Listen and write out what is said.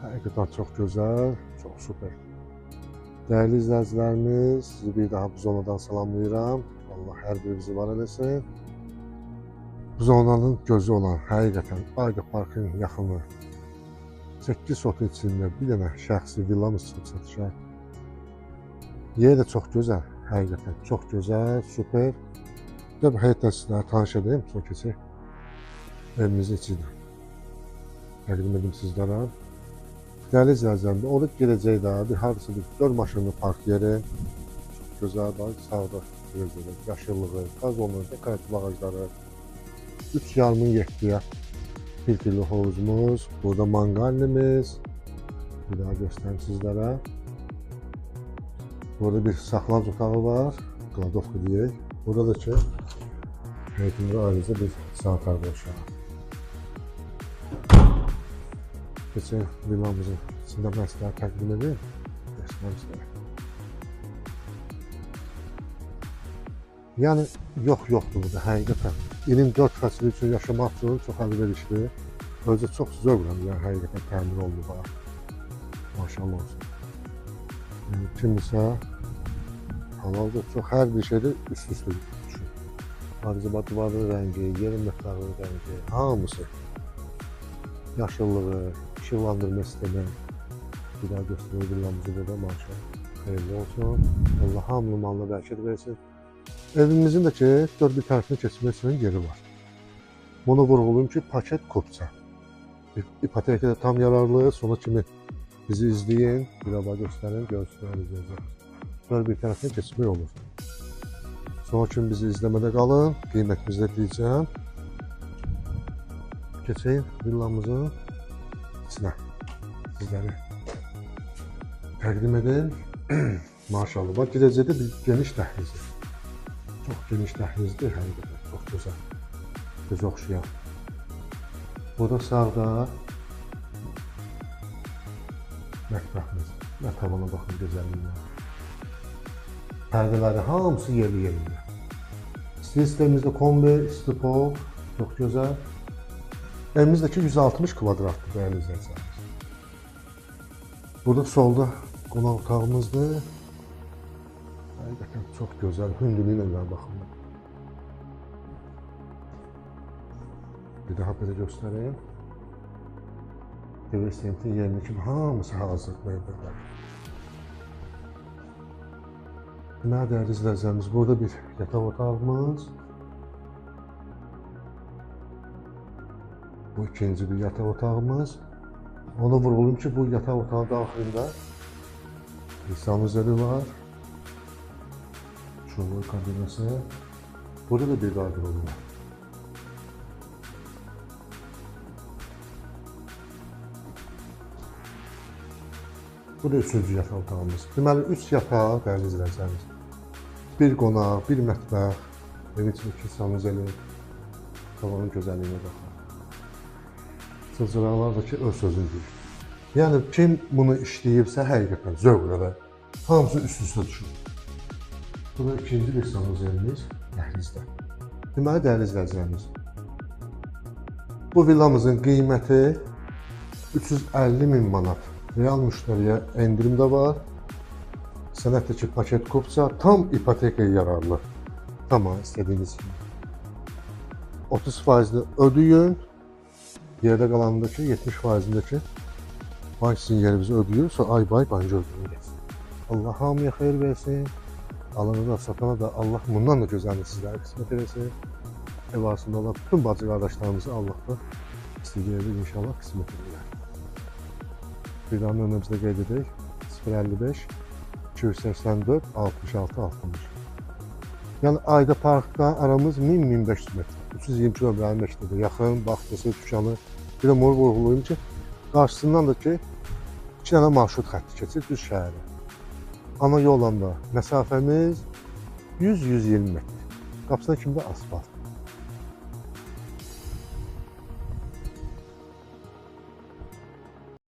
Həqiqətən çox gözəl, çox super. Dəyərli izləyicilərimiz, sizi bir daha bu zonadan salamlayıram. Allah hər birinizi var eləsin. Bu zonanın gözü olan həqiqətən Ayqa Parkın yaxını 8 sotun içində bir dənə şəxsi villamız çıxıb satışa. Yer də çox gözəl, həqiqətən çox gözəl, super. Bir də həyətdən sizlərə tanış edeyim, sonra keçək evimizin içidir. Təqdim edim sizlərə. Dəyərli izləyicilərimdə, orada gedəcək də bir hardasa bir 4 maşınlı park yeri. Çox gözəl, sağda görəcək, yaşıllığı, qazonlu, dekorativ ağacları. 3 yarımın 7-yə filtrli hovuzumuz, burada manqalimiz. Bir daha göstərim sizlərə. Burada bir saxlanc otağı var, kladovka deyək. Burada da ki, həyətimdə ayrıca bir sanitar boşağı. Keçək villamızın içində mən sizlərə təqdim edeyim. Göstərim sizlərə. Yəni, yoxdur burada, həqiqətən. 24 fəsil üçün yaşamaq üçün çox əlverişli. Özü çox zövqlə, yəni həqiqətən təmin olunub var. Maşallah olsun. Yəni, kimisə halalda çox hər bir şeydə üst-üstə düşür. Ayrıca divarın rəngi, yerin məqdarının rəngi, hamısı. Yaşıllığı, işıqlandırma sistemi. Bir daha göstərir villamızı burada, maşallah. Xeyirli olsun. Allah hamılı malına bərəkət versin. Evimizin də ki, 4 bir tərəfinə keçmək üçün yeri var. Bunu vurğulayım ki, paket kupça. İpotekada tam yararlı, sona kimi bizi izləyin. Bir daha göstərin, görsünlər. 4 bir tərəfinə keçmək olur. Sonra kimi bizi izləmədə qalın, qiymətimizi də deyəcəm. Keçək villamızın içinə. Sizləri təqdim edin. Maşallah, bax, gedəcəkdə bir geniş dəhlizdir. Çox geniş dəhlizdir, həqiqətən, çox gözəl. Göz oxşayan. Burada sağda mətbəximiz. Tavana baxın gözəlliyinə. Pərdələri hamısı yerli-yerində. Sistemimizdə kombi, istipol, çox gözəl. Evimizdəki 160 kvadratdır, dəyərli izləyicilərimiz. Burada solda qonaq otağımızdır. Həqiqətən çox gözəl, hündürlüyü ilə baxın. Bir daha belə göstəreyim. Diversiyentin yerini kimi hamısı hazır meyvələr. Deməli, dəyərli izləyicilərimiz, burada bir yataq otağımız. Bu ikinci bir yataq otağımız. Onu vurğulayım ki, bu yataq otağı daxilində sanuzeli var. Şurada kabinası. Burada da bir qardırobu var. Bu da 3-cü yataq otağımız. Deməli, 3 yataq, dəyərli izləyicilərimiz. Bir qonaq, bir mətbəx, evin içindəki sanuzeli, tavanın gözəlliyinə baxın. Sızıralar da ki, öz sözünü deyir. Yəni, kim bunu işləyibsə, həqiqətən zövqlə və hamısı üst-üstə düşür. Bu da ikinci bir sanuzelimiz dəhlizdə. Deməli, dəyərli izləyicilərimiz, bu villamızın qiyməti 350.000 manat. Real müştəriyə endirim də var. Sənətdəki paket kupça tam ipotekaya yararlı. Tamam, istədiyiniz kimi. 30% ödəyin. Yerdə qalanındakı 70%-dəki bank sizin yerinizi ödəyir. Sonra ay-bay bankı ödəyir. Allah hamıya xeyir versin. Alana da, satana da Allah bundan da gözəlini sizlərə qismət eləsin. Ev arasında olan bütün bacı qardaşlarımızı Allah da istəyir inşallah qismət edirlər. Bir daha nömrəmizdə qeyd edək. 055 284 66 60. Yəni ayda parkdan aramız 1000-1500 metr. 320 km məktəbə yaxın, bağçası, dükanı. Bir də onu vurğulayım ki, qarşısından da ki 2 dənə marşrut xətti keçir düz şəhərə. Ana yolla da məsafəmiz 100-120 metr. Qapısına kimi də asfalt.